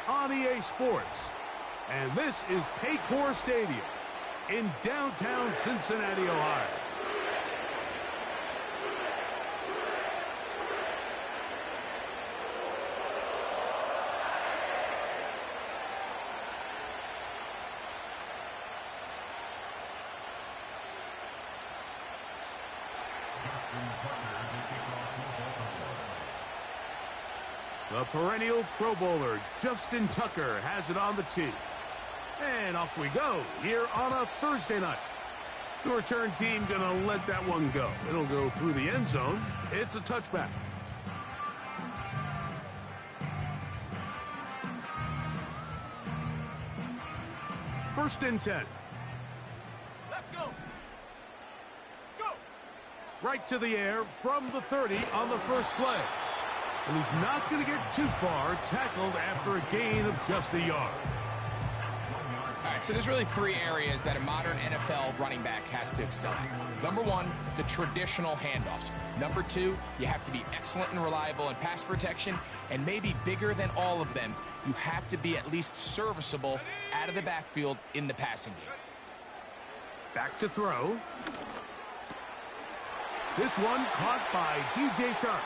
on EA Sports. And this is Paycor Stadium in downtown Cincinnati, Ohio. The perennial Pro Bowler, Justin Tucker, has it on the tee. And off we go here on a Thursday night. The return team going to let that one go. It'll go through the end zone. It's a touchback. First and 10. Let's go. Go. Right to the air from the 30 on the first play. And he's not going to get too far, tackled after a gain of just a yard. All right, so there's really three areas that a modern NFL running back has to excel at. Number one, the traditional handoffs. Number two, you have to be excellent and reliable in pass protection. And maybe bigger than all of them, you have to be at least serviceable out of the backfield in the passing game. Back to throw. This one caught by DJ Chark.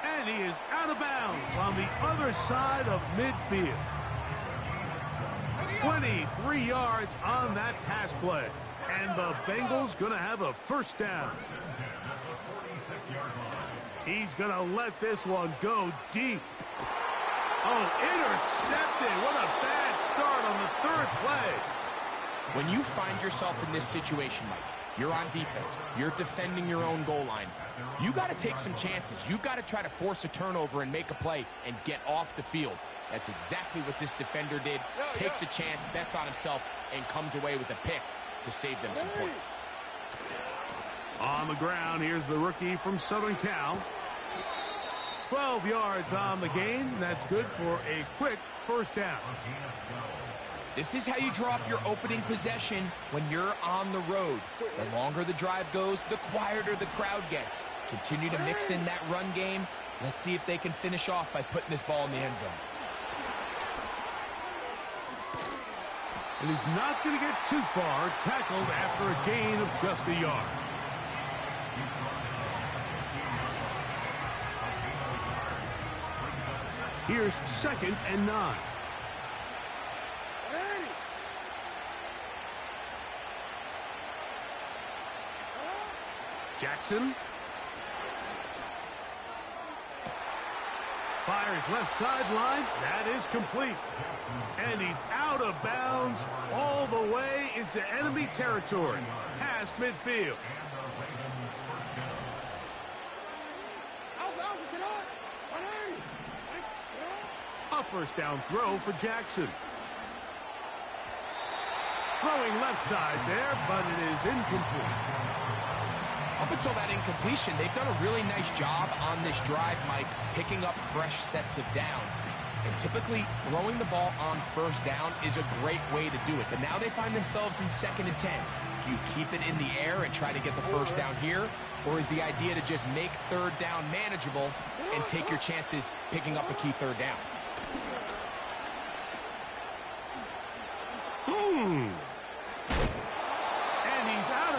And he is out of bounds on the other side of midfield. 23 yards on that pass play. And the Bengals going to have a first down. He's going to let this one go deep. Oh, intercepted. What a bad start on the third play. When you find yourself in this situation, Mike, you're on defense, you're defending your own goal line, you got to take some chances. You've got to try to force a turnover and make a play and get off the field. That's exactly what this defender did. Takes a chance, bets on himself, and comes away with a pick to save them some points. On the ground, here's the rookie from Southern Cal. 12 yards on the gain. That's good for a quick first down. This is how you draw up your opening possession when you're on the road. The longer the drive goes, the quieter the crowd gets. Continue to mix in that run game. Let's see if they can finish off by putting this ball in the end zone. And he's not going to get too far, tackled after a gain of just a yard. Here's 2nd and 9. Jackson. Fires left sideline. That is complete. And he's out of bounds all the way into enemy territory. Past midfield. A first down throw for Jackson. Throwing left side there, but it is incomplete. Up until that incompletion, they've done a really nice job on this drive, Mike, picking up fresh sets of downs. And typically, throwing the ball on first down is a great way to do it. But now they find themselves in 2nd and 10. Do you keep it in the air and try to get the first down here? Or is the idea to just make third down manageable and take your chances picking up a key third down?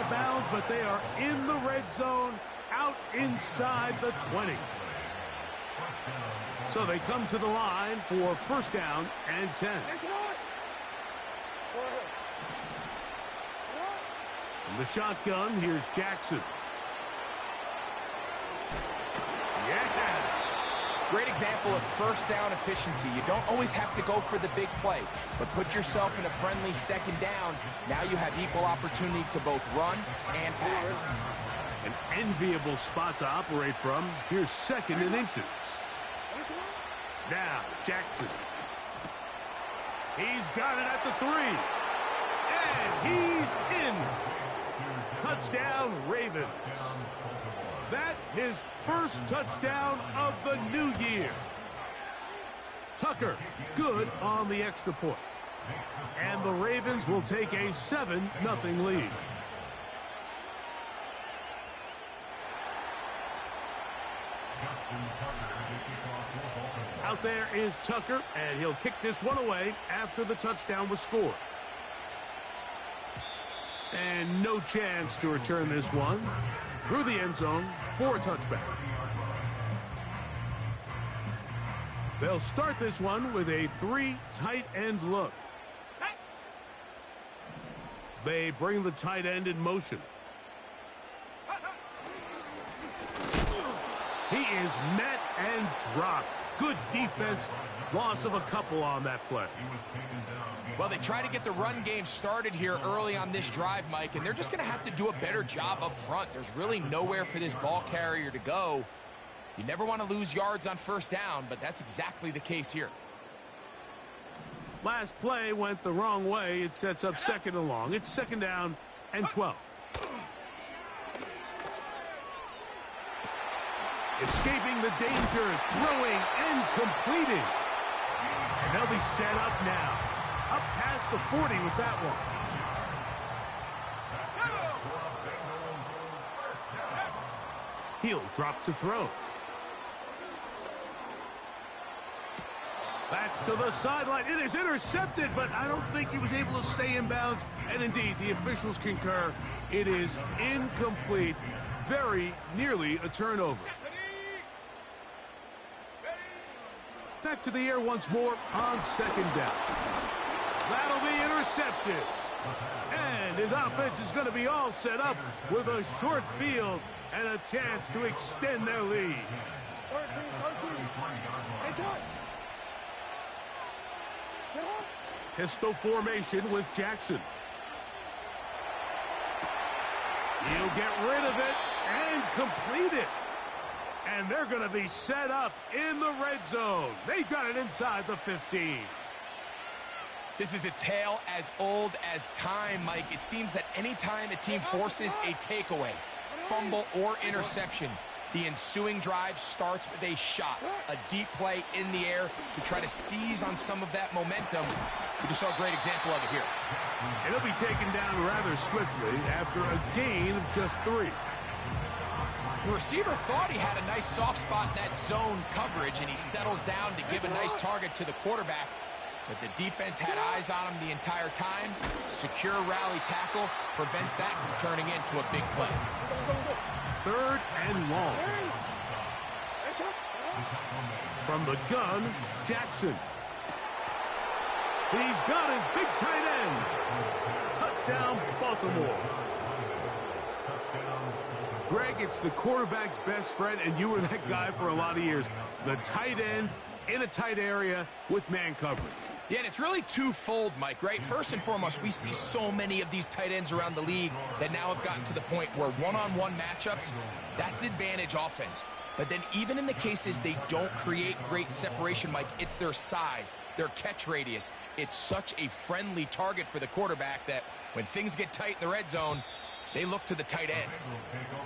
Bounds, but they are in the red zone, out inside the 20. So they come to the line for first down and 10. In the shotgun, here's Jackson. Yeah! Great example of first down efficiency. You don't always have to go for the big play, but put yourself in a friendly 2nd down. Now you have equal opportunity to both run and pass. An enviable spot to operate from. Here's 2nd and inches. Now, Jackson. He's got it at the 3. And he's in. Touchdown, Ravens. That his first touchdown of the new year. Tucker, good on the extra point. And the Ravens will take a 7-0 lead. Out there is Tucker, and he'll kick this one away after the touchdown was scored. And no chance to return this one through the end zone for a touchback. They'll start this one with a 3 tight end look. They bring the tight end in motion. He is met and dropped. Good defense. Loss of a couple on that play. Well, they try to get the run game started here early on this drive, Mike, and they're just going to have to do a better job up front. There's really nowhere for this ball carrier to go. You never want to lose yards on first down, but that's exactly the case here. Last play went the wrong way. It sets up second and long. It's second down and 12. Escaping the danger, throwing and completing. And they'll be set up now. Up past the 40 with that one. He'll drop to throw. That's to the sideline. It is intercepted, but I don't think he was able to stay in bounds. And indeed, the officials concur. It is incomplete. Very nearly a turnover. Back to the air once more on second down. That'll be intercepted. And his offense is going to be all set up with a short field and a chance to extend their lead. Pistol formation with Jackson. He'll get rid of it and complete it. And they're going to be set up in the red zone. They've got it inside the 15. This is a tale as old as time, Mike. It seems that anytime a team forces a takeaway, fumble, or interception, the ensuing drive starts with a shot, a deep play in the air to try to seize on some of that momentum. We just saw a great example of it here. It'll be taken down rather swiftly after a gain of just 3. The receiver thought he had a nice soft spot in that zone coverage, and he settles down to give a nice target to the quarterback. But the defense had eyes on him the entire time. Secure rally tackle prevents that from turning into a big play. Third and long. From the gun, Jackson. He's got his big tight end. Touchdown, Baltimore. Greg, it's the quarterback's best friend, and you were that guy for a lot of years. The tight end in a tight area with man coverage. Yeah, and it's really twofold, Mike, right? First and foremost, we see so many of these tight ends around the league that now have gotten to the point where one-on-one matchups, that's advantage offense. But then even in the cases they don't create great separation, Mike, it's their size, their catch radius. It's such a friendly target for the quarterback that when things get tight in the red zone, they look to the tight end.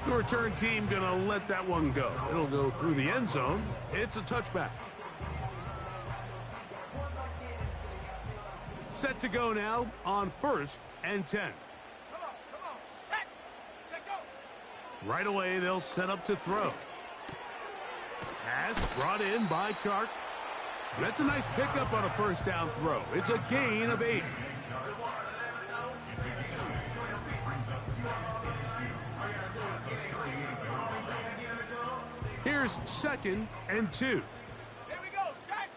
The return team going to let that one go. It'll go through the end zone. It's a touchback. Set to go now on 1st and 10. Come on, set, go. Right away, they'll set up to throw. Pass brought in by Chark. That's a nice pickup on a first down throw. It's a gain of 8. Here's 2nd and 2. Here we go, set,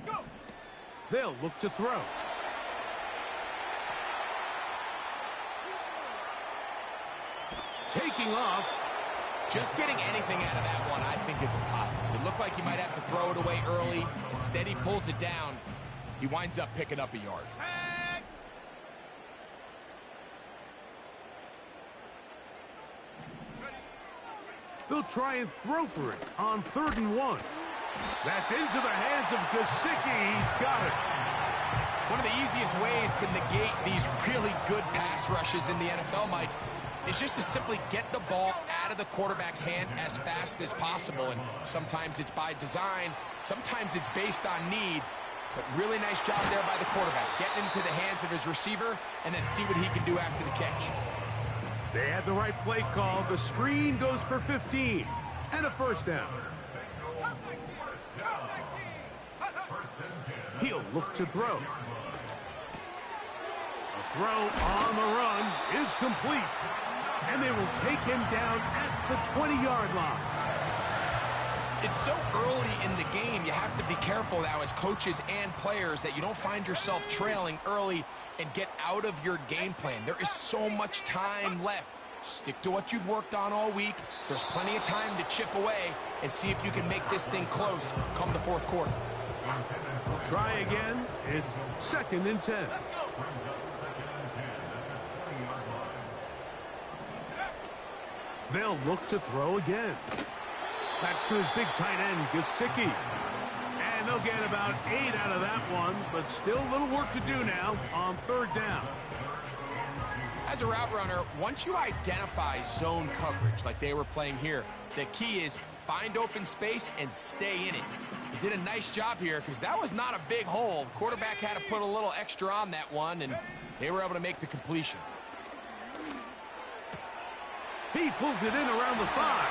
go. They'll look to throw. Taking off. Just getting anything out of that one, I think, is impossible. It looked like he might have to throw it away early. Instead, he pulls it down. He winds up picking up a yard. They'll try and throw for it on 3rd and 1. That's into the hands of Gesicki. He's got it. One of the easiest ways to negate these really good pass rushes in the NFL, Mike, is just to simply get the ball out of the quarterback's hand as fast as possible. And sometimes it's by design, sometimes it's based on need. But really nice job there by the quarterback, getting into the hands of his receiver and then see what he can do after the catch. They had the right play call. The screen goes for 15 and a first down. He'll look to throw. A throw on the run is complete. And they will take him down at the 20-yard line. It's so early in the game, you have to be careful now as coaches and players that you don't find yourself trailing early and get out of your game plan. There is so much time left. Stick to what you've worked on all week. There's plenty of time to chip away and see if you can make this thing close come the fourth quarter. Try again. It's 2nd and 10. They'll look to throw again. That's to his big tight end, Gesicki. And they'll get about 8 out of that one, but still a little work to do now on 3rd down. As a route runner, once you identify zone coverage like they were playing here, the key is find open space and stay in it. He did a nice job here because that was not a big hole. The quarterback had to put a little extra on that one, and they were able to make the completion. He pulls it in around the 5.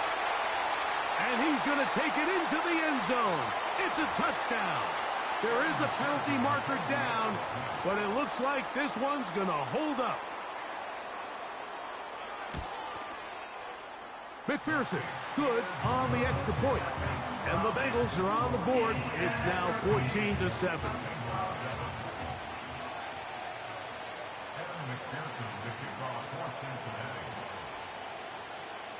And he's going to take it into the end zone. It's a touchdown. There is a penalty marker down, but it looks like this one's going to hold up. McPherson, good on the extra point. And the Bengals are on the board. It's now 14-7.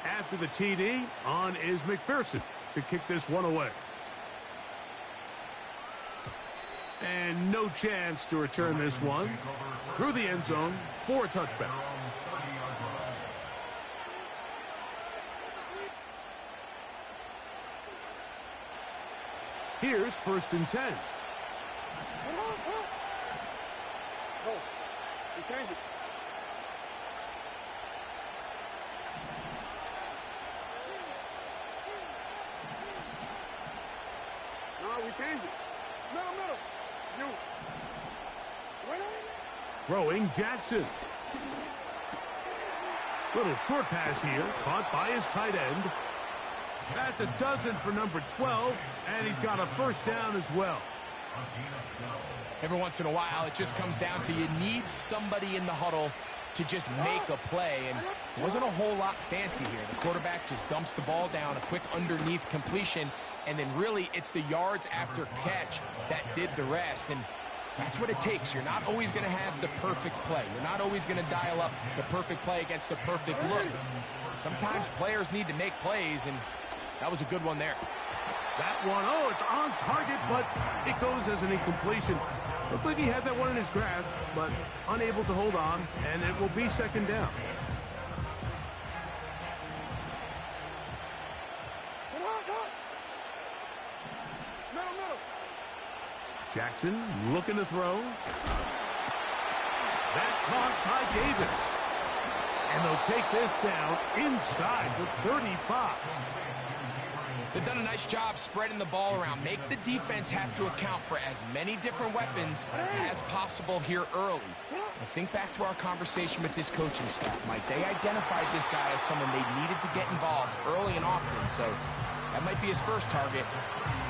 After the TD, on is McPherson to kick this one away. And no chance to return this one through the end zone for a touchback. Here's 1st and 10. Oh, he changed it. No, we changed it. Middle. You. Wait. Throwing Jackson. Little short pass here, caught by his tight end. That's a dozen for number 12, and he's got a 1st down as well. Every once in a while, it just comes down to you need somebody in the huddle to just make a play, and it wasn't a whole lot fancy here. The quarterback just dumps the ball down, a quick underneath completion, and then really it's the yards after catch that did the rest, and that's what it takes. You're not always going to have the perfect play. You're not always going to dial up the perfect play against the perfect look. Sometimes players need to make plays, and that was a good one there. That one, oh, it's on target, but it goes as an incompletion. Looked like he had that one in his grasp, but unable to hold on, and it will be 2nd down. Middle. Jackson looking to throw. That caught by Davis. And they'll take this down inside the 35. They've done a nice job spreading the ball around. Make the defense have to account for as many different weapons as possible here early. I think back to our conversation with this coaching staff, Mike. They identified this guy as someone they needed to get involved early and often, so that might be his first target.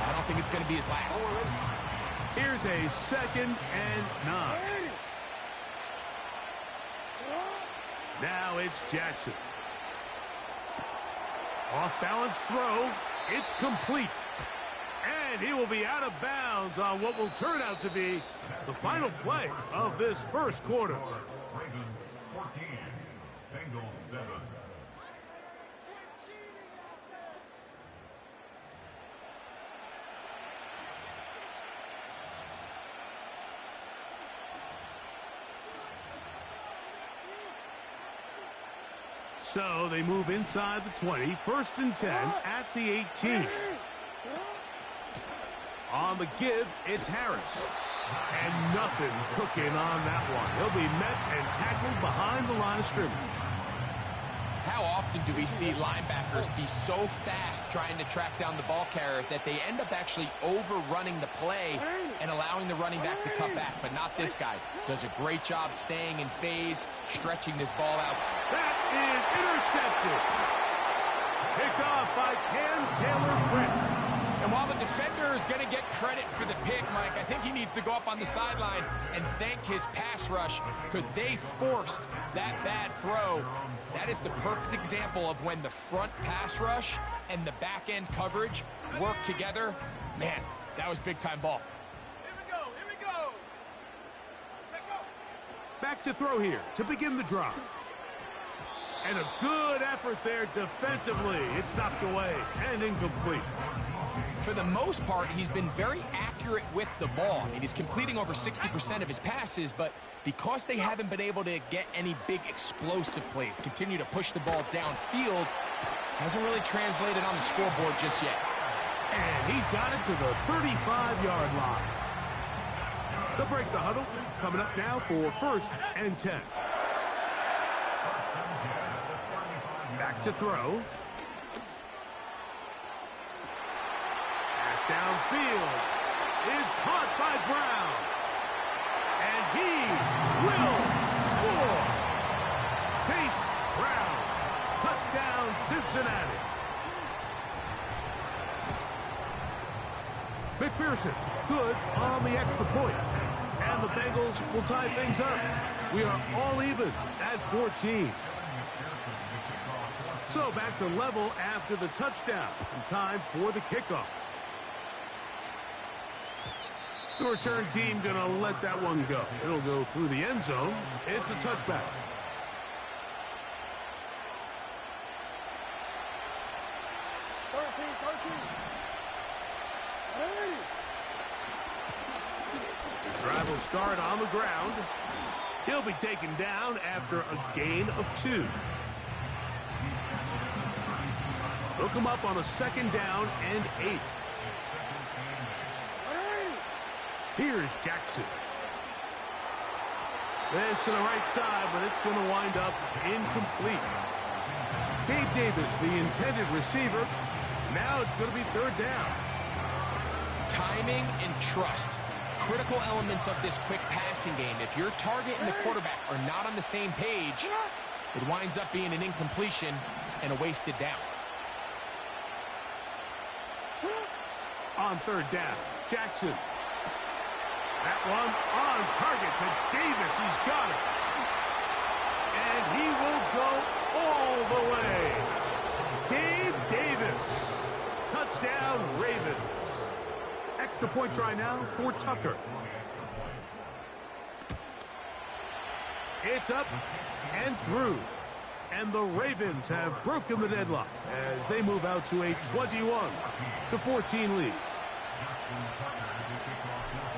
I don't think it's going to be his last. Here's a 2nd and 9. Now it's Jackson. Off-balance throw. It's complete. And he will be out of bounds on what will turn out to be the final play of this 1st quarter. Ravens 14, Bengals 7. So they move inside the 20, 1st and 10 at the 18. On the give, it's Harris. And nothing cooking on that one. He'll be met and tackled behind the line of scrimmage. How often do we see linebackers be so fast trying to track down the ball carrier that they end up actually overrunning the play and allowing the running back to cut back? But not this guy. Does a great job staying in phase, stretching this ball out. That is intercepted. Picked off by Cam Taylor-Britt. And while the defender is going to get credit for the pick, Mike, I think he needs to go up on the sideline and thank his pass rush because they forced that bad throw. That is the perfect example of when the front pass rush and the back end coverage work together. Man, that was big-time ball. Here we go. Back to throw here to begin the drive. And a good effort there defensively. It's knocked away and incomplete. For the most part, he's been very accurate with the ball. I mean, he's completing over 60% of his passes, but because they haven't been able to get any big explosive plays, continue to push the ball downfield, hasn't really translated on the scoreboard just yet. And he's got it to the 35-yard line. They'll break the huddle. Coming up now for 1st and 10. Back to throw. Pass downfield is caught by Brown. And he will score. Chase Brown. Touchdown, Cincinnati. McPherson, good on the extra point. And the Bengals will tie things up. We are all even at 14. So back to level after the touchdown. And time for the kickoff. The return team going to let that one go. It'll go through the end zone. It's a touchback. Drive will start on the ground. He'll be taken down after a gain of 2. They'll come up on a 2nd down and 8. Here's Jackson. This to the right side, but it's going to wind up incomplete. Gabe Davis, the intended receiver. Now it's going to be 3rd down. Timing and trust. Critical elements of this quick passing game. If your target and the quarterback are not on the same page, it winds up being an incompletion and a wasted down. On 3rd down, Jackson. That one on target to Davis. He's got it. And he will go all the way. Gabe Davis. Touchdown, Ravens. Extra point try now for Tucker. It's up and through. And the Ravens have broken the deadlock as they move out to a 21-14 lead.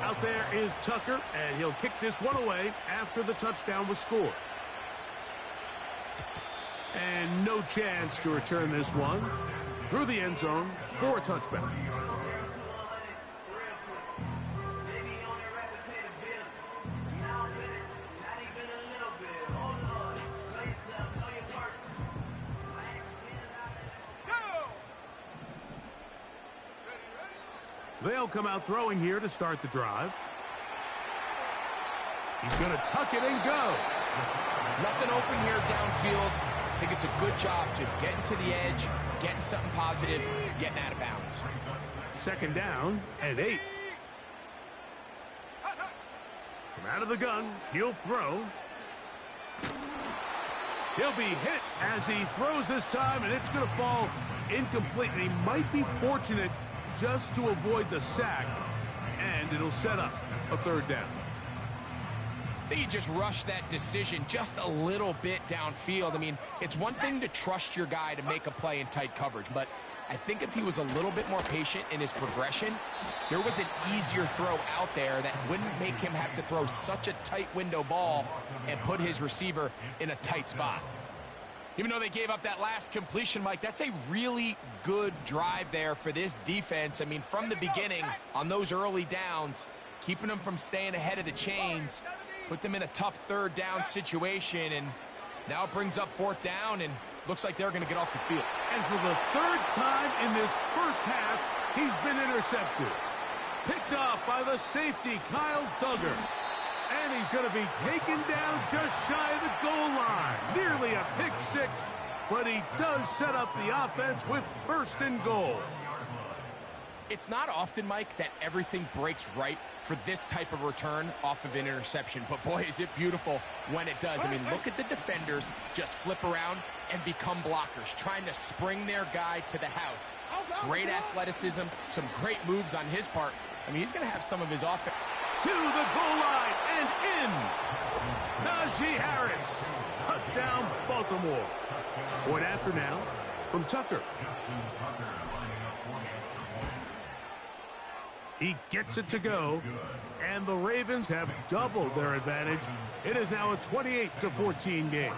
Out there is Tucker, and he'll kick this one away after the touchdown was scored. And no chance to return this one through the end zone for a touchback. They'll come out throwing here to start the drive. He's going to tuck it and go. Nothing open here downfield. I think it's a good job just getting to the edge, getting something positive, getting out of bounds. 2nd down and 8. From out of the gun, he'll throw. He'll be hit as he throws this time, and it's going to fall incomplete. And he might be fortunate just to avoid the sack, and it'll set up a 3rd down. I think he just rushed that decision just a little bit downfield. I mean, it's one thing to trust your guy to make a play in tight coverage, but I think if he was a little bit more patient in his progression, there was an easier throw out there that wouldn't make him have to throw such a tight window ball and put his receiver in a tight spot. Even though they gave up that last completion, Mike, that's a really good drive there for this defense. I mean, from the beginning, on those early downs, keeping them from staying ahead of the chains, put them in a tough 3rd down situation, and now it brings up 4th down, and looks like they're going to get off the field. And for the 3rd time in this first half, he's been intercepted. Picked off by the safety, Kyle Duggar. And he's going to be taken down just shy of the goal line. Nearly a pick 6, but he does set up the offense with 1st and goal. It's not often, Mike, that everything breaks right for this type of return off of an interception. But, boy, is it beautiful when it does. I mean, look at the defenders just flip around and become blockers, trying to spring their guy to the house. Great athleticism, some great moves on his part. I mean, he's going to have some of his offense. To the goal line and in. Najee Harris. Touchdown, Baltimore. Point after now from Tucker. He gets it to go, and the Ravens have doubled their advantage. It is now a 28-14 game.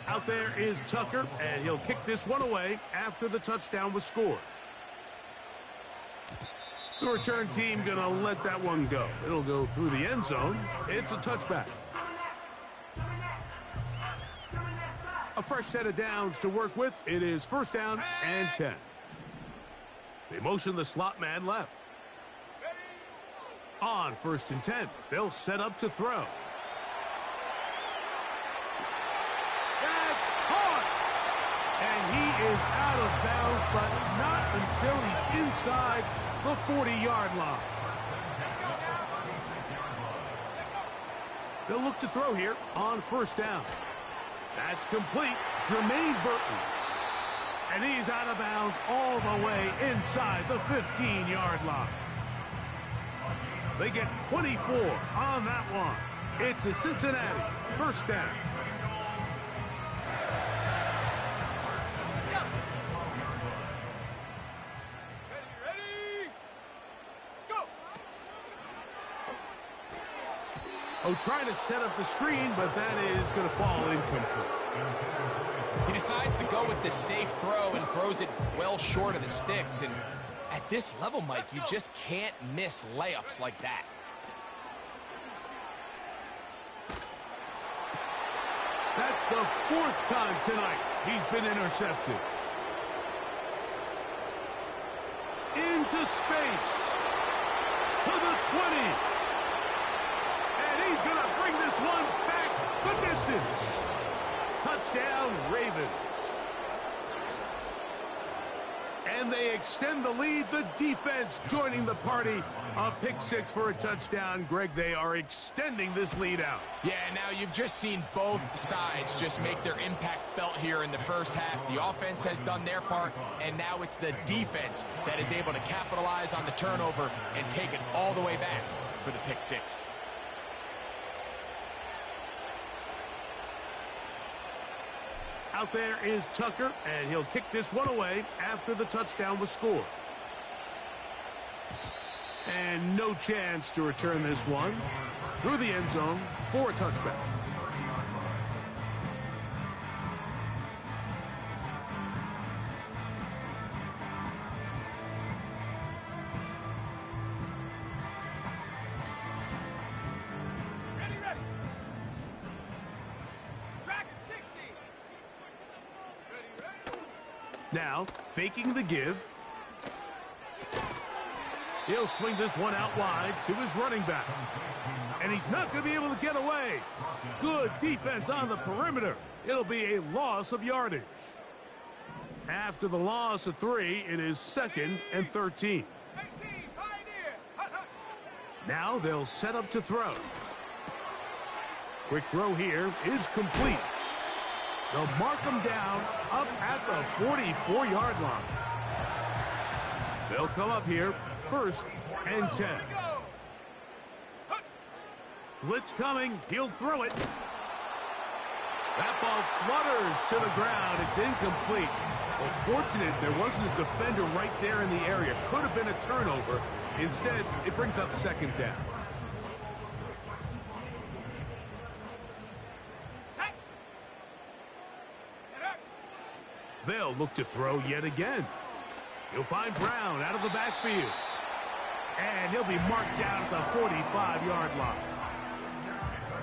Out there is Tucker, and he'll kick this one away after the touchdown was scored. The return team going to let that one go. It'll go through the end zone. It's a touchback. A fresh set of downs to work with. It is first down and 10. They motion the slot man left. On first and 10, they'll set up to throw. That's caught! And he is out of bounds, but not until he's inside the 40-yard line. They'll look to throw here on first down. That's complete. Jermaine Burton. And he's out of bounds all the way inside the 15-yard line. They get 24 on that one. It's a Cincinnati first down. Ready? Go! Oh, trying to set up the screen, but that is going to fall incomplete. He decides to go with the safe throw and throws it well short of the sticks. And at this level, Mike, you just can't miss layups like that. That's the fourth time tonight he's been intercepted. Into space. To the 20. And he's going to bring this one back the distance. Touchdown, Ravens. And they extend the lead. The defense joining the party. A pick six for a touchdown. Greg, they are extending this lead out. Yeah, now you've just seen both sides just make their impact felt here in the first half. The offense has done their part, and now it's the defense that is able to capitalize on the turnover and take it all the way back for the pick six. Out there is Tucker, and he'll kick this one away after the touchdown was scored. And no chance to return this one through the end zone for a touchback. Ready, ready. Track at 60. Ready, ready. Now, faking the give. He'll swing this one out wide to his running back. And he's not going to be able to get away. Good defense on the perimeter. It'll be a loss of yardage. After the loss of 3, it is 2nd and 13. 18, Pioneer. Now they'll set up to throw. Quick throw here is complete. They'll mark him down up at the 44-yard line. They'll come up here. 1st and 10. Blitz coming. He'll throw it. That ball flutters to the ground. It's incomplete. Well, fortunate there wasn't a defender right there in the area. Could have been a turnover. Instead, it brings up 2nd down. They'll look to throw yet again. He'll find Brown out of the backfield. And he'll be marked down at the 45-yard line.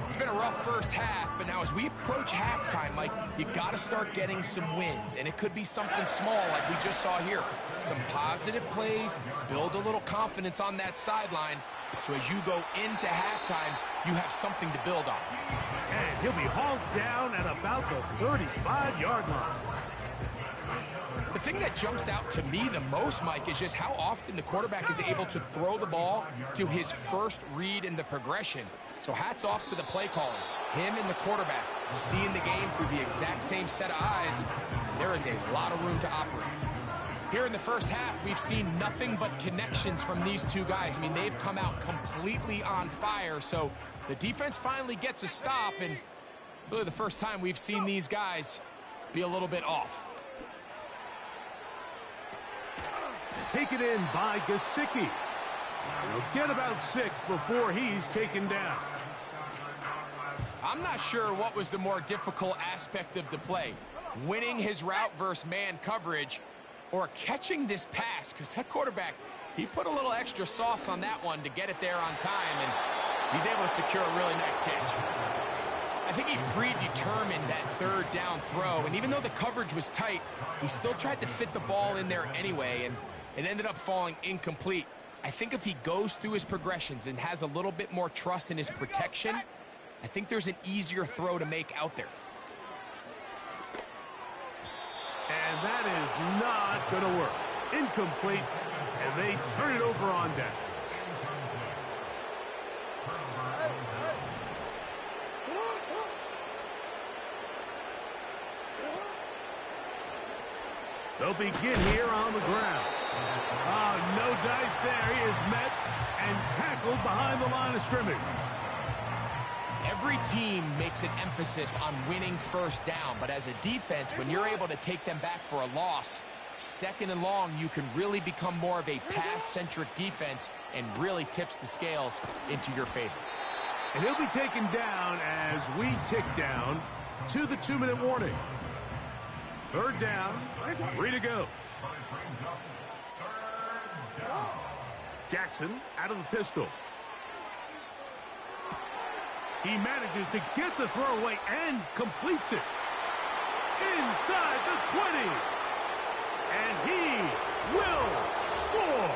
It's been a rough first half, but now as we approach halftime, Mike, you got to start getting some wins. And it could be something small like we just saw here. Some positive plays, build a little confidence on that sideline. So as you go into halftime, you have something to build on. And he'll be hauled down at about the 35-yard line. The thing that jumps out to me the most, Mike, is just how often the quarterback is able to throw the ball to his first read in the progression. So hats off to the play caller. Him and the quarterback seeing the game through the exact same set of eyes, and there is a lot of room to operate. Here in the first half, we've seen nothing but connections from these two guys. I mean, they've come out completely on fire, so the defense finally gets a stop, and really the first time we've seen these guys be a little bit off. Taken in by Gesicki. He'll get about 6 before he's taken down. I'm not sure what was the more difficult aspect of the play, winning his route versus man coverage or catching this pass, because that quarterback, he put a little extra sauce on that one to get it there on time, and he's able to secure a really nice catch. I think he predetermined that third down throw, and even though the coverage was tight, he still tried to fit the ball in there anyway, and it ended up falling incomplete. I think if he goes through his progressions and has a little bit more trust in his protection, I think there's an easier throw to make out there. And that is not going to work. Incomplete, and they turn it over on downs. They'll begin here on the ground. No dice there. He is met and tackled behind the line of scrimmage. Every team makes an emphasis on winning first down, but as a defense, when you're able to take them back for a loss, second and long, you can really become more of a pass-centric defense and really tips the scales into your favor. And he'll be taken down as we tick down to the 2-minute warning. Third down, 3 to go. Jackson out of the pistol. He manages to get the throw away and completes it. Inside the 20. And he will score.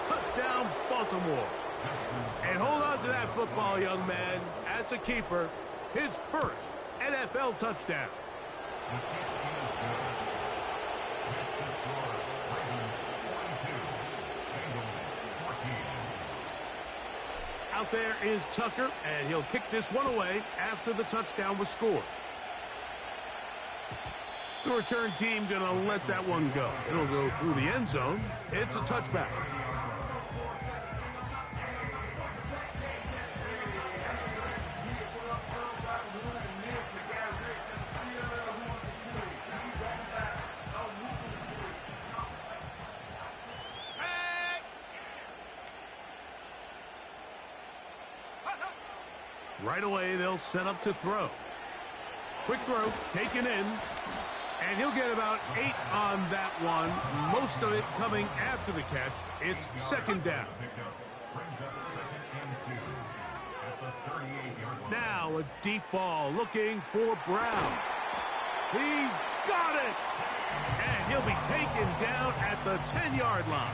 Touchdown, Baltimore. And hold on to that football, young man. As a keeper, his first NFL touchdown. Out there is Tucker, and he'll kick this one away after the touchdown was scored. The return team going to let that one go. It'll go through the end zone. It's a touchback. Right away, they'll set up to throw. Quick throw, taken in, and he'll get about 8 on that one. Most of it coming after the catch. It's second down. Now a deep ball looking for Brown. He's got it! And he'll be taken down at the 10-yard line.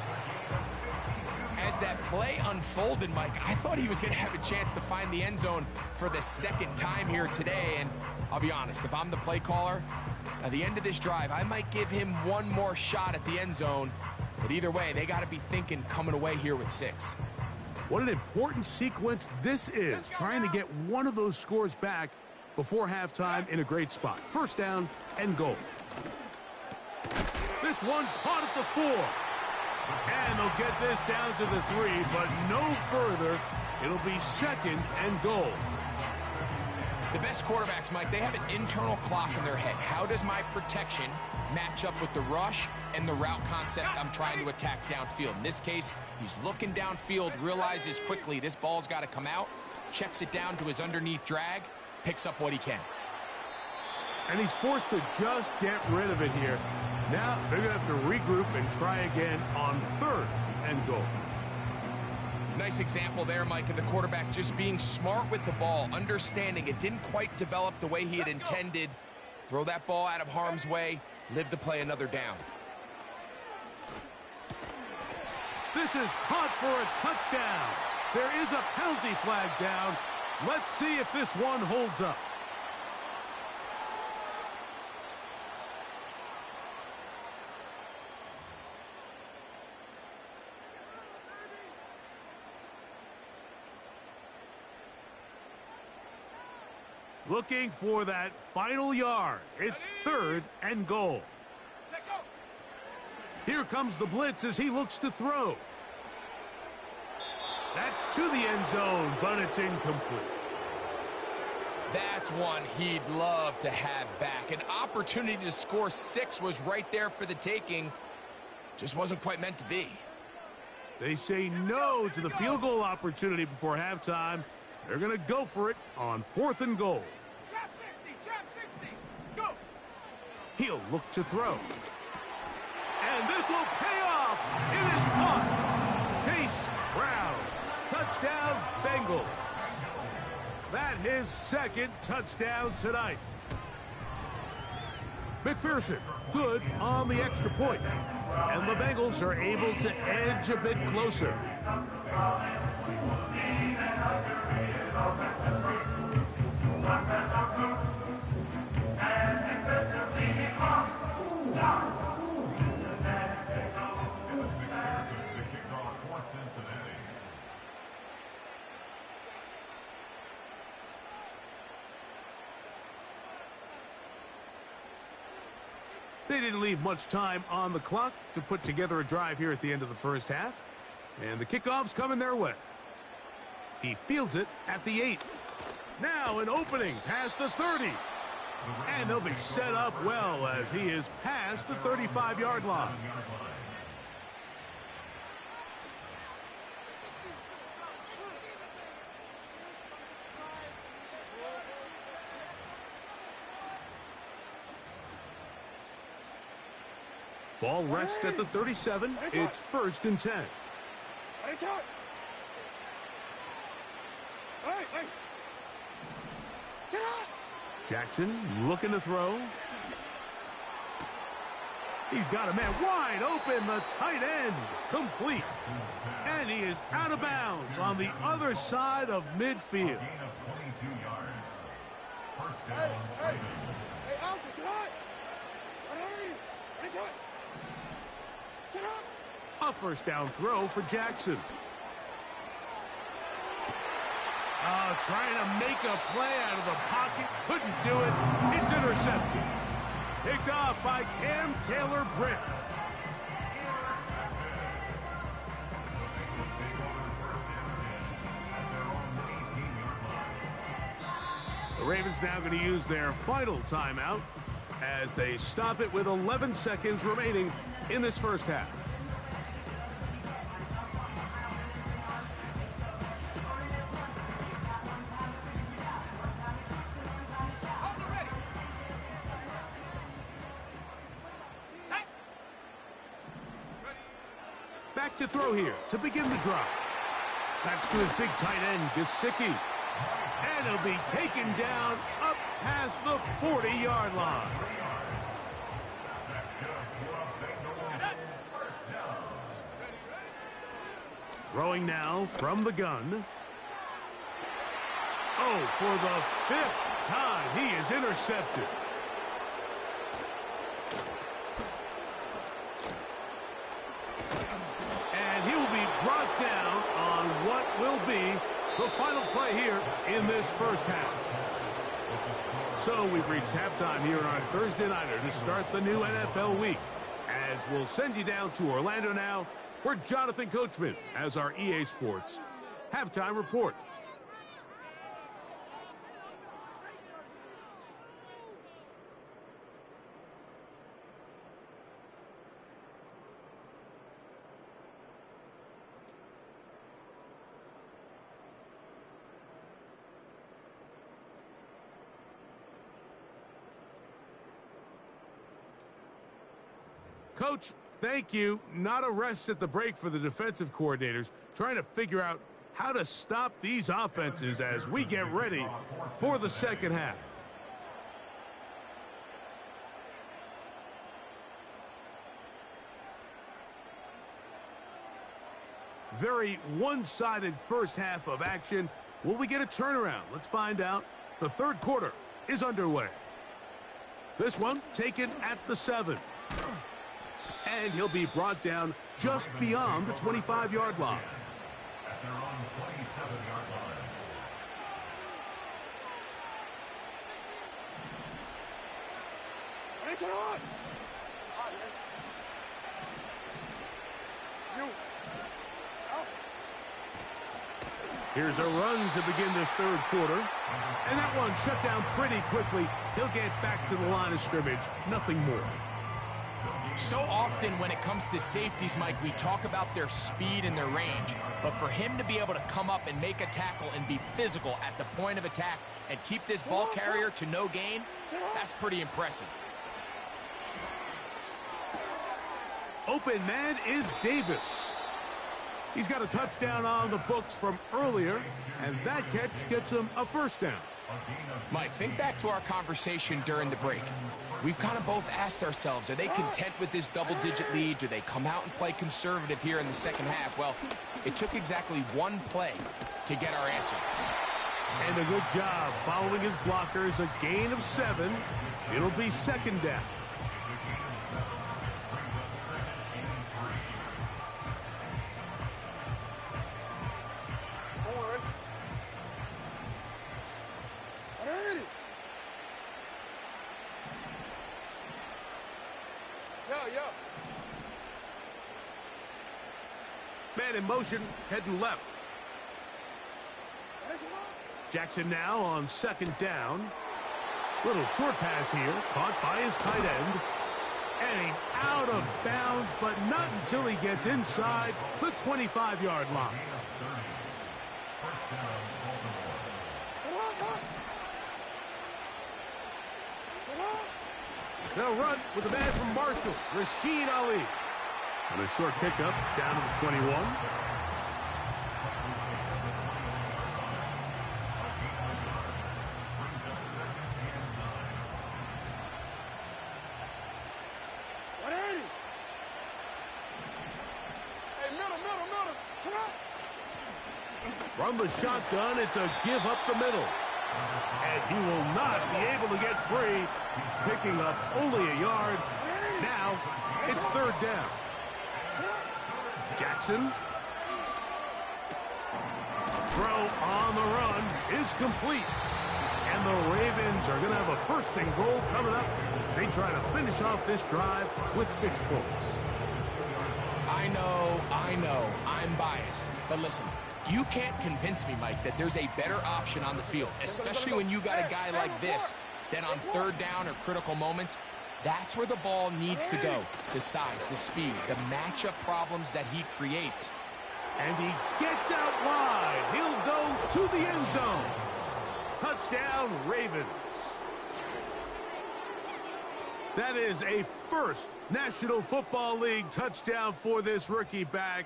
As that play unfolded, Mike, I thought he was going to have a chance to find the end zone for the second time here today. And I'll be honest, if I'm the play caller, at the end of this drive, I might give him one more shot at the end zone. But either way, they got to be thinking coming away here with 6. What an important sequence this is, trying to get one of those scores back before halftime in a great spot. First down and goal. This one caught at the 4. And they'll get this down to the 3, but no further. It'll be second and goal. The best quarterbacks, Mike, they have an internal clock in their head. How does my protection match up with the rush and the route concept I'm trying to attack downfield? In this case, he's looking downfield, realizes quickly this ball's got to come out, checks it down to his underneath drag, picks up what he can. And he's forced to just get rid of it here. Now they're going to have to regroup and try again on third and goal. Nice example there, Mike, of the quarterback just being smart with the ball, understanding it didn't quite develop the way he had intended. Throw that ball out of harm's way, live to play another down. This is caught for a touchdown. There is a penalty flag down. Let's see if this one holds up. Looking for that final yard. It's 3rd and goal. Set, go. Here comes the blitz as he looks to throw. That's to the end zone, but it's incomplete. That's one he'd love to have back. An opportunity to score 6 was right there for the taking. Just wasn't quite meant to be. They say no to the field goal opportunity before halftime. They're going to go for it on 4th and goal. Chop 60, chop 60. Go. He'll look to throw. And this will pay off. It is caught. Chase Brown. Touchdown, Bengals. That his 2nd touchdown tonight. McPherson, good on the extra point. And the Bengals are able to edge a bit closer. They didn't leave much time on the clock to put together a drive here at the end of the first half. And the kickoff's coming their way. He fields it at the 8. Now an opening past the 30. And they'll be set up well as he is past the 35-yard line. Ball rests at the 37. It's 1st and 10. Jackson looking to throw. He's got a man wide open. The tight end complete. And he is out of bounds on the other side of midfield. Hey, Alpha, sit hot. What are you? What is it? Sit up. A 1st down throw for Jackson. Trying to make a play out of the pocket. Couldn't do it. It's intercepted. Picked off by Cam Taylor-Britt. The Ravens now going to use their final timeout as they stop it with 11 seconds remaining in this first half. Back to throw here to begin the drive. That's to his big tight end, Gesicki. And he'll be taken down up past the 40-yard line. Throwing now from the gun. Oh, for the 5th time, he is intercepted. And he will be brought down on what will be the final play here in this first half. So we've reached halftime here on our Thursday Nighter to start the new NFL week. As we'll send you down to Orlando now, where Jonathan Coachman has our EA Sports halftime report. Coach, thank you. Not a rest at the break for the defensive coordinators, trying to figure out how to stop these offenses as we get ready for the second half. Very one-sided first half of action. Will we get a turnaround? Let's find out. The third quarter is underway. This one taken at the 7. And he'll be brought down just beyond the 25-yard line. Ready, set, hot. You. Out. Here's a run to begin this third quarter. And that one shut down pretty quickly. He'll get back to the line of scrimmage. Nothing more. So often when it comes to safeties, Mike, we talk about their speed and their range. But for him to be able to come up and make a tackle and be physical at the point of attack and keep this ball carrier to no gain, that's pretty impressive. Open man is Davis. He's got a touchdown on the books from earlier, and that catch gets him a first down. Mike, think back to our conversation during the break. We've kind of both asked ourselves, are they content with this double-digit lead? Do they come out and play conservative here in the second half? Well, it took exactly one play to get our answer. And a good job following his blockers, a gain of 7. It'll be second down. Man in motion, heading left. Jackson now on second down. Little short pass here, caught by his tight end. And he's out of bounds, but not until he gets inside the 25-yard line. They'll run with a man from Marshall, Rashid Ali. And a short pickup down to the 21. From the shotgun, it's a give up the middle. And he will not be able to get free, picking up only a yard. Now, it's third down. Jackson. Throw on the run is complete. And the Ravens are going to have a first and goal coming up. They try to finish off this drive with 6 points. I know, I'm biased. But listen, you can't convince me, Mike, that there's a better option on the field, especially when you got a guy like this, than on third down or critical moments. That's where the ball needs to go. The size, the speed, the matchup problems that he creates. And he gets out wide. He'll go to the end zone. Touchdown, Ravens. That is a first National Football League touchdown for this rookie back.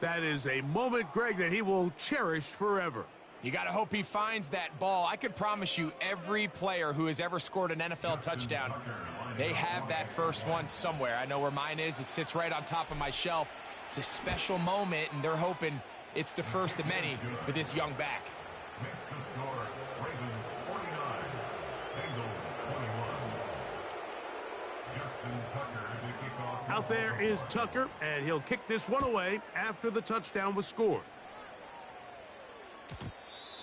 That is a moment, Greg, that he will cherish forever. You got to hope he finds that ball. I could promise you every player who has ever scored an NFL touchdown, they have that first one somewhere. I know where mine is. It sits right on top of my shelf. It's a special moment, and they're hoping it's the first of many for this young back. Makes the score, Ravens 49, Bengals 21. Justin Tucker to kick off. Out there is Tucker, and he'll kick this one away after the touchdown was scored.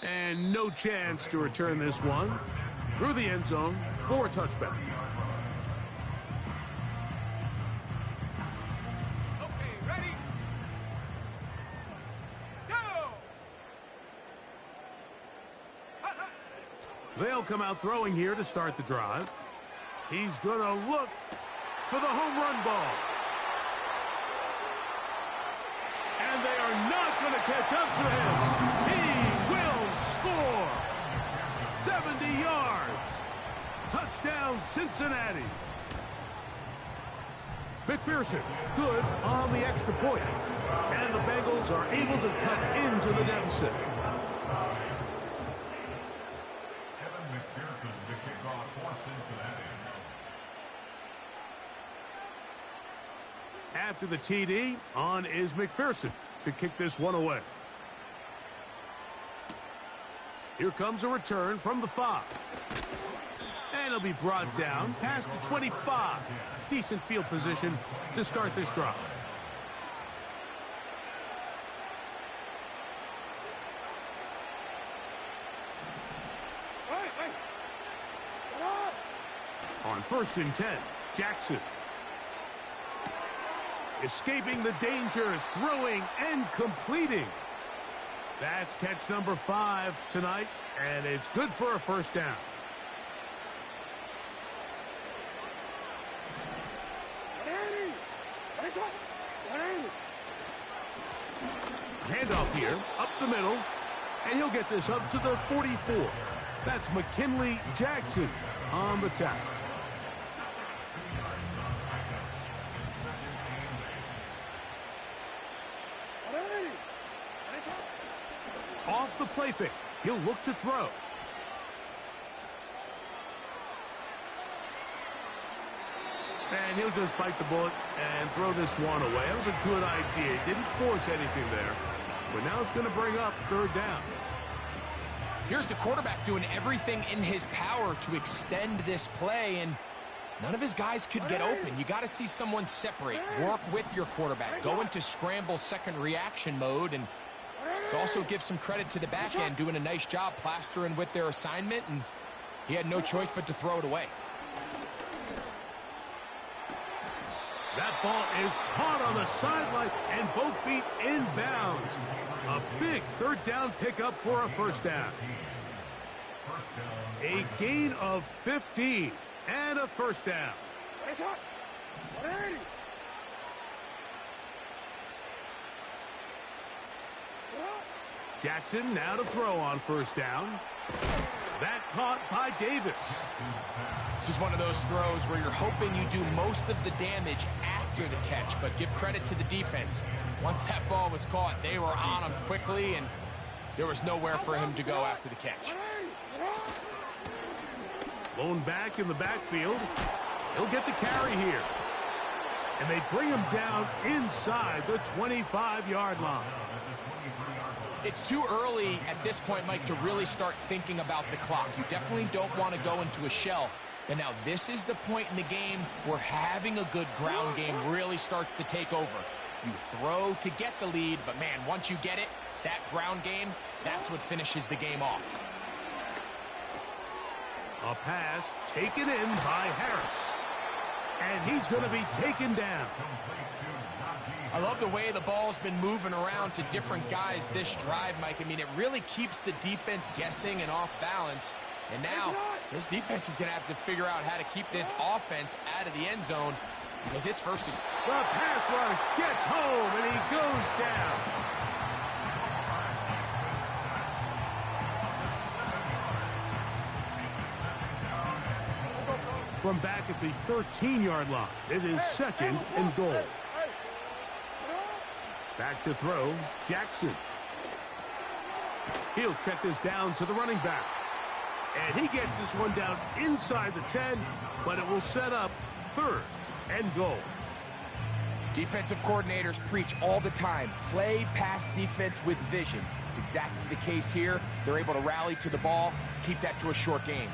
And no chance to return this one through the end zone for a touchback. Okay, ready? Go! Hot, hot. They'll come out throwing here to start the drive. He's going to look for the home run ball. And they are not going to catch up to him. He will score. 70 yards. Touchdown, Cincinnati. McPherson, good on the extra point. And the Bengals are able to cut into the deficit. Evan McPherson to kick off for Cincinnati. After the TD, on is McPherson to kick this one away. Here comes a return from the 5. And he'll be brought down past the 25. Decent field position to start this drive. Hey, hey. Come on. On 1st and 10, Jackson. Escaping the danger, throwing and completing. That's catch number 5 tonight, and it's good for a first down. Handoff here, up the middle, and he'll get this up to the 44. That's McKinley Jackson on the tackle. Off the play fake, he'll look to throw. And he'll just bite the bullet and throw this one away. That was a good idea. He didn't force anything there. But now it's going to bring up third down. Here's the quarterback doing everything in his power to extend this play, and none of his guys could get open. You got to see someone separate, work with your quarterback, go into scramble second reaction mode, and let's also give some credit to the back end doing a nice job plastering with their assignment, and he had no choice but to throw it away. That ball is caught on the sideline and both feet inbounds. A big third down pickup for a first down. A gain of 15 and a first down. Jackson now to throw on first down. That caught by Davis. This is one of those throws where you're hoping you do most of the damage after the catch, but give credit to the defense. Once that ball was caught, they were on him quickly, and there was nowhere for him to go after the catch. Blown back in the backfield. He'll get the carry here. And they bring him down inside the 25-yard line. It's too early at this point, Mike, to really start thinking about the clock. You definitely don't want to go into a shell. But now this is the point in the game where having a good ground game really starts to take over. You throw to get the lead, but man, once you get it, that ground game, that's what finishes the game off. A pass taken in by Harris. And he's going to be taken down. I love the way the ball's been moving around to different guys this drive, Mike. I mean, it really keeps the defense guessing and off balance. And now, this defense is going to have to figure out how to keep this offense out of the end zone because it's first. The pass rush gets home, and he goes down. From back at the 13-yard line, it is second and goal. Back to throw, Jackson. He'll check this down to the running back. And he gets this one down inside the 10, but it will set up third and goal. Defensive coordinators preach all the time, play pass defense with vision. It's exactly the case here. They're able to rally to the ball, keep that to a short game.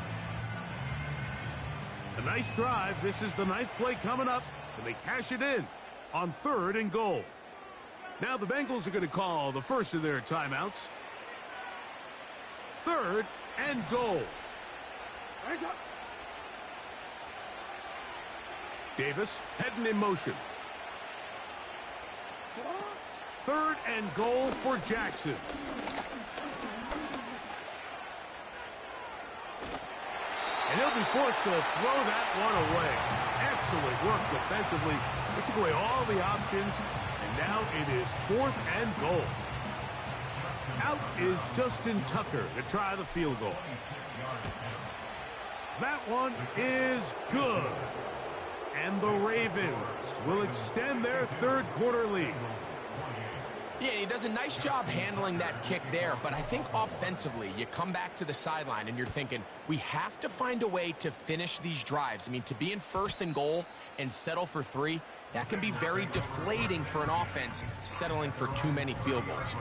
A nice drive. This is the ninth play coming up, and they cash it in on third and goal. Now the Bengals are going to call the first of their timeouts. Third and goal. Davis heading in motion. Third and goal for Jackson. And he'll be forced to throw that one away. Excellent work defensively. They took away all the options, and now it is fourth and goal. Out is Justin Tucker to try the field goal. That one is good. And the Ravens will extend their third quarter lead. Yeah, he does a nice job handling that kick there, but I think offensively, you come back to the sideline and you're thinking, we have to find a way to finish these drives. I mean, to be in first and goal and settle for 3, that can be very deflating for an offense settling for too many field goals.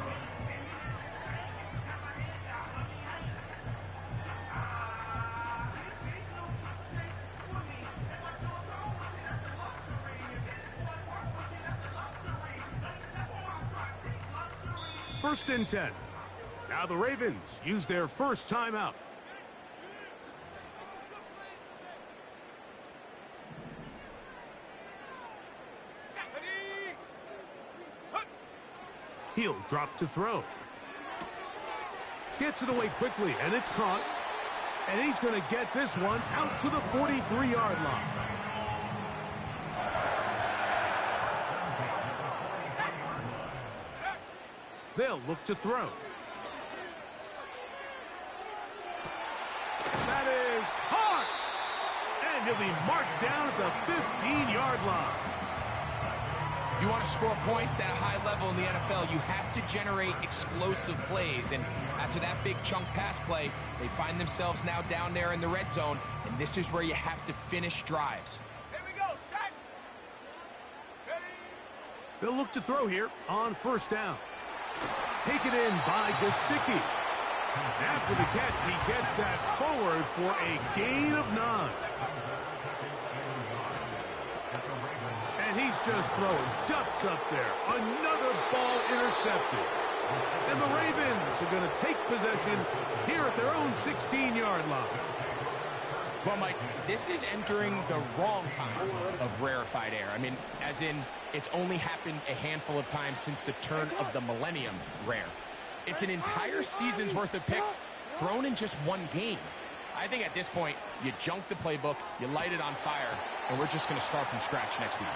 First and 10. Now the Ravens use their first timeout. He'll drop to throw. Gets it away quickly, and it's caught. And he's going to get this one out to the 43-yard line. They'll look to throw. That is hard. And he'll be marked down at the 15-yard line. If you want to score points at a high level in the NFL, you have to generate explosive plays. And after that big chunk pass play, they find themselves now down there in the red zone. And this is where you have to finish drives. Here we go, set. They'll look to throw here on first down. Taken in by Gesicki. After the catch, he gets that forward for a gain of 9. And he's just throwing ducks up there. Another ball intercepted. And the Ravens are going to take possession here at their own 16-yard line. Well, Mike, this is entering the wrong kind of rarefied air. I mean, as in, it's only happened a handful of times since the turn of the millennium rare. It's an entire season's worth of picks thrown in just one game. I think at this point, you junk the playbook, you light it on fire, and we're just going to start from scratch next week.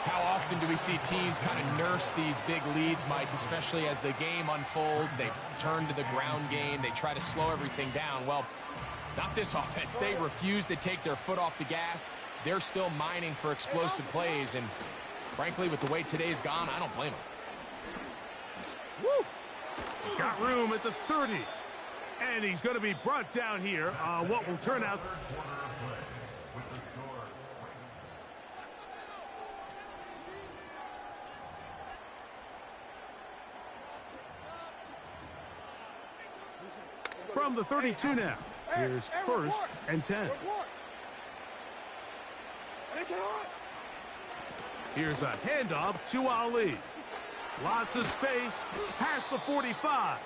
How often do we see teams kind of nurse these big leads, Mike, especially as the game unfolds? They turn to the ground game, they try to slow everything down. Well, not this offense. They refuse to take their foot off the gas. They're still mining for explosive plays, and frankly, with the way today's gone, I don't blame them. Woo! He's got room at the 30. And he's going to be brought down here on what will turn out. From the 32 now. Here's first and 10. Here's a handoff to Ali. Lots of space past the 45.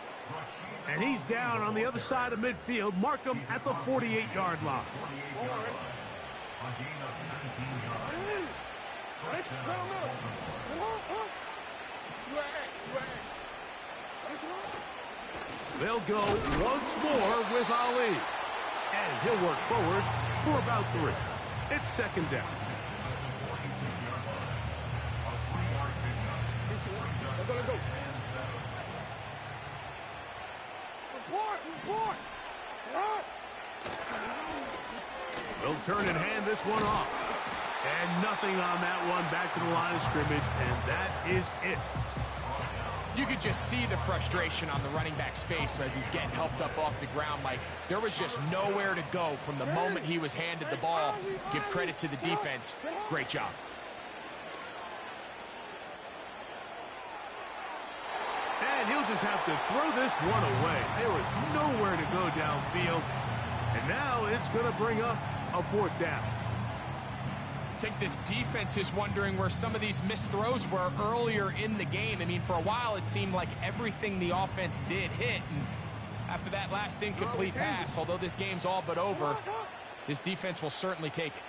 And he's down on the other side of midfield. Mark him at the 48-yard line. They'll go once more with Ali. And he'll work forward for about 3. It's second down. They'll turn and hand this one off. And nothing on that one. Back to the line of scrimmage, and that is it. You could just see the frustration on the running back's face as he's getting helped up off the ground, Mike. There was just nowhere to go from the moment he was handed the ball. Give credit to the defense. Great job. And he'll just have to throw this one away. There was nowhere to go downfield. And now it's going to bring up a fourth down. I think this defense is wondering where some of these missed throws were earlier in the game. I mean, for a while, it seemed like everything the offense did hit. And after that last incomplete pass, although this game's all but over, this defense will certainly take it.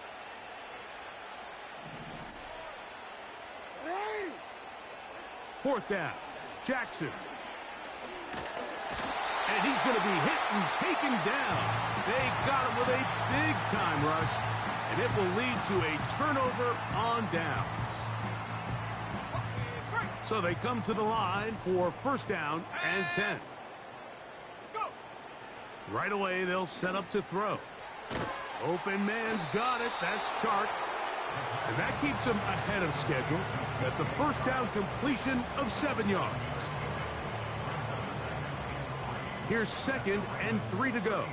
Fourth down. Jackson. And he's going to be hit and taken down. They got him with a big-time rush, and it will lead to a turnover on downs. So they come to the line for first down and 10. Right away, they'll set up to throw. Open man's got it. That's Chark. And that keeps him ahead of schedule. That's a first down completion of 7 yards. Here's second and 3 to go.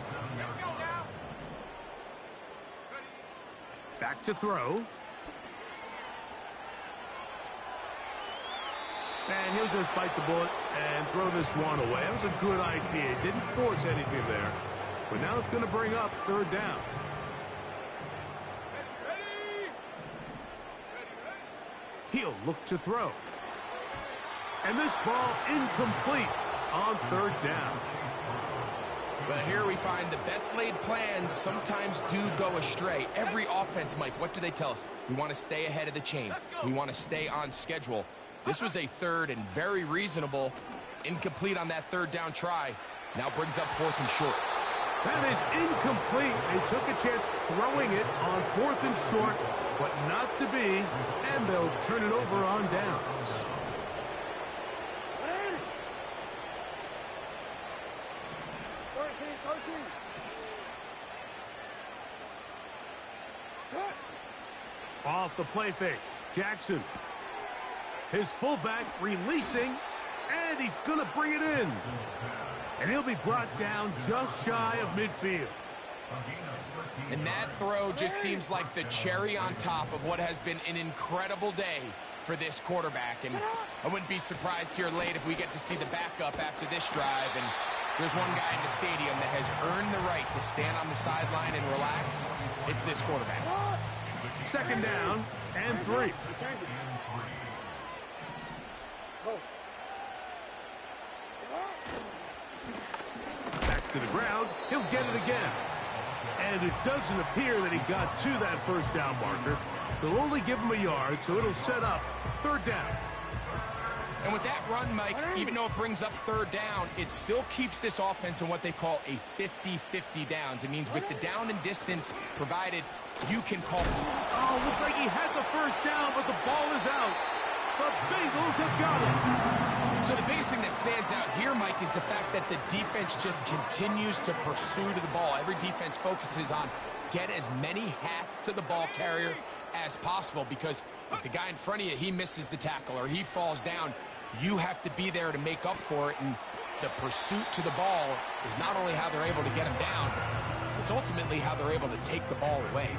Back to throw. And he'll just bite the bullet and throw this one away. That was a good idea. Didn't force anything there. But now it's going to bring up third down. He'll look to throw. And this ball incomplete on third down. But here we find the best laid plans sometimes do go astray. Every offense, Mike, what do they tell us? We want to stay ahead of the chains. We want to stay on schedule. This was a third and very reasonable. Incomplete on that third down try. Now brings up 4th and short. That is incomplete. They took a chance throwing it on 4th and short, but not to be, and they'll turn it over on downs. Off the play fake, Jackson. His fullback releasing, and he's going to bring it in. And he'll be brought down just shy of midfield. And that throw just seems like the cherry on top of what has been an incredible day for this quarterback. And I wouldn't be surprised here late if we get to see the backup after this drive. And there's one guy in the stadium that has earned the right to stand on the sideline and relax. It's this quarterback. 2nd down and 3. Back to the ground. He'll get it again. And it doesn't appear that he got to that 1st down marker. They'll only give him a yard, so it'll set up 3rd down. And with that run, Mike, even though it brings up 3rd down, it still keeps this offense in what they call a 50-50 downs. It means with the down and distance provided, you can call. Oh, looked like he had the 1st down, but the ball is out. The Bengals have got it. So the biggest thing that stands out here, Mike, is the fact that the defense just continues to pursue to the ball. Every defense focuses on get as many hats to the ball carrier as possible, because if the guy in front of you, he misses the tackle or he falls down, you have to be there to make up for it. And the pursuit to the ball is not only how they're able to get him down, it's ultimately how they're able to take the ball away.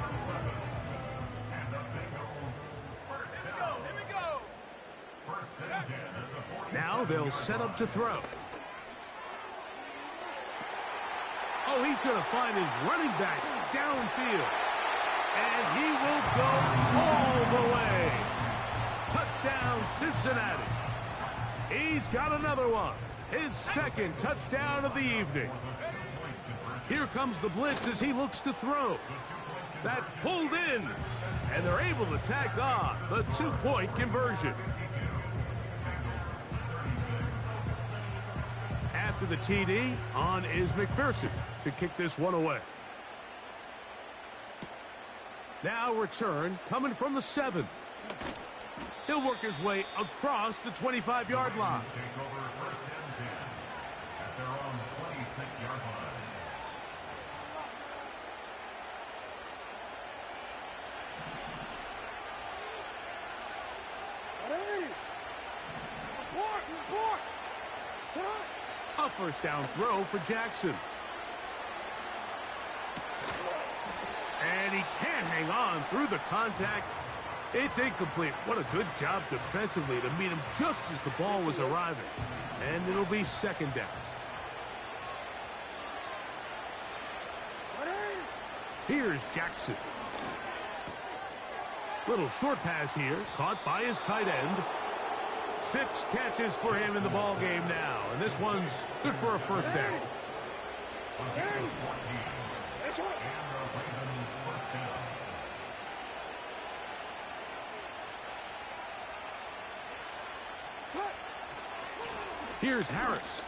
Now they'll set up to throw. Oh, he's going to find his running back downfield. And he will go all the way. Touchdown, Cincinnati. He's got another one. His 2nd touchdown of the evening. Here comes the blitz as he looks to throw. That's pulled in. And they're able to tack on the 2-point conversion. After the TD, on is McPherson to kick this one away. Now return coming from the 7. He'll work his way across the 25-yard line. Take over 1st and 10 at their own 26-yard line. A 1st down throw for Jackson. And he can't hang on through the contact. It's incomplete. What a good job defensively to meet him just as the ball was arriving. And it'll be 2nd down. Here's Jackson. Little short pass here, caught by his tight end. 6 catches for him in the ball game now, and this one's good for a 1st down. Here's Harris.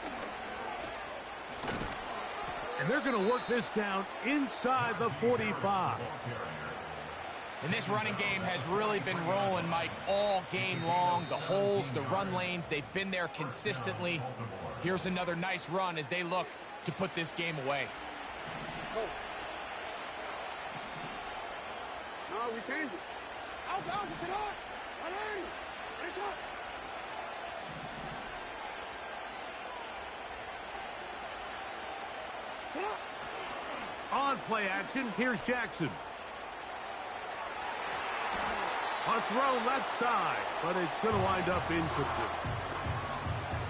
And they're going to work this down inside the 45. And this running game has really been rolling, Mike, all game long. The holes, the run lanes, they've been there consistently. Here's another nice run as they look to put this game away. No, we changed it. Alpha, sit up. Finish up. Sit up. On play action, here's Jackson. A throw left side, but it's going to wind up incomplete.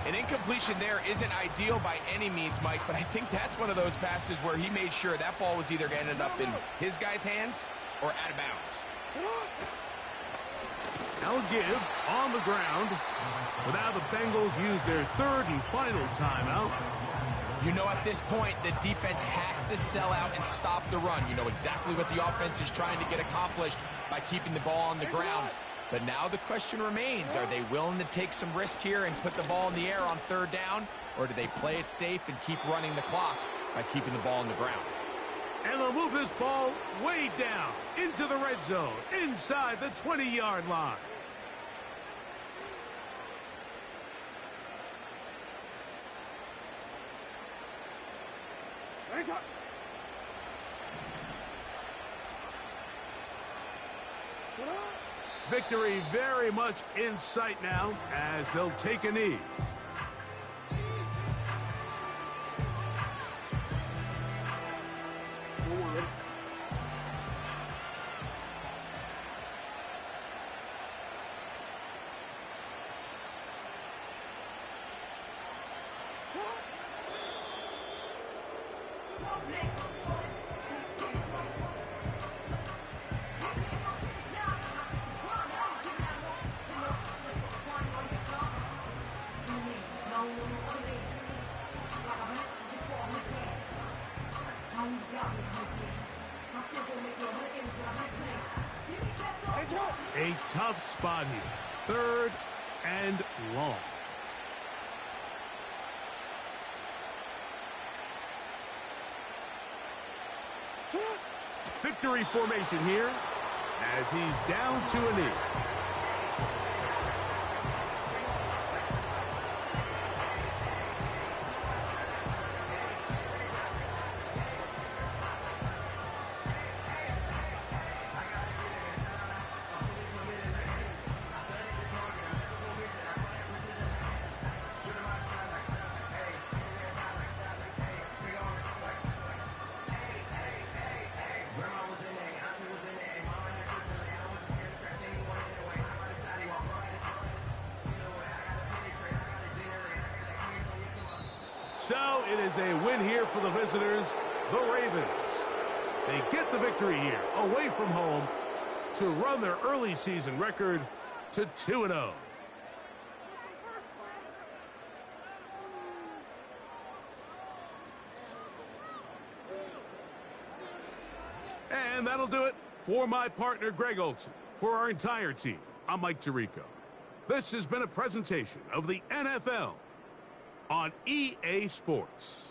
An incompletion there isn't ideal by any means, Mike, but I think that's one of those passes where he made sure that ball was either going to end up in his guy's hands or out of bounds. Now a give on the ground. So now the Bengals use their 3rd and final timeout. You know, at this point, the defense has to sell out and stop the run. You know exactly what the offense is trying to get accomplished by keeping the ball on the ground. But now the question remains, are they willing to take some risk here and put the ball in the air on third down, or do they play it safe and keep running the clock by keeping the ball on the ground? And they'll move this ball way down into the red zone, inside the 20-yard line. Victory very much in sight now as they'll take a knee. A tough spot here. Third and long. Victory formation here as he's down to a knee. So it is a win here for the visitors, the Ravens. They get the victory here, away from home, to run their early season record to 2-0. And that'll do it for my partner, Greg Olson. For our entire team, I'm Mike Tirico. This has been a presentation of the NFL on EA Sports.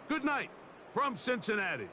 Good night from Cincinnati.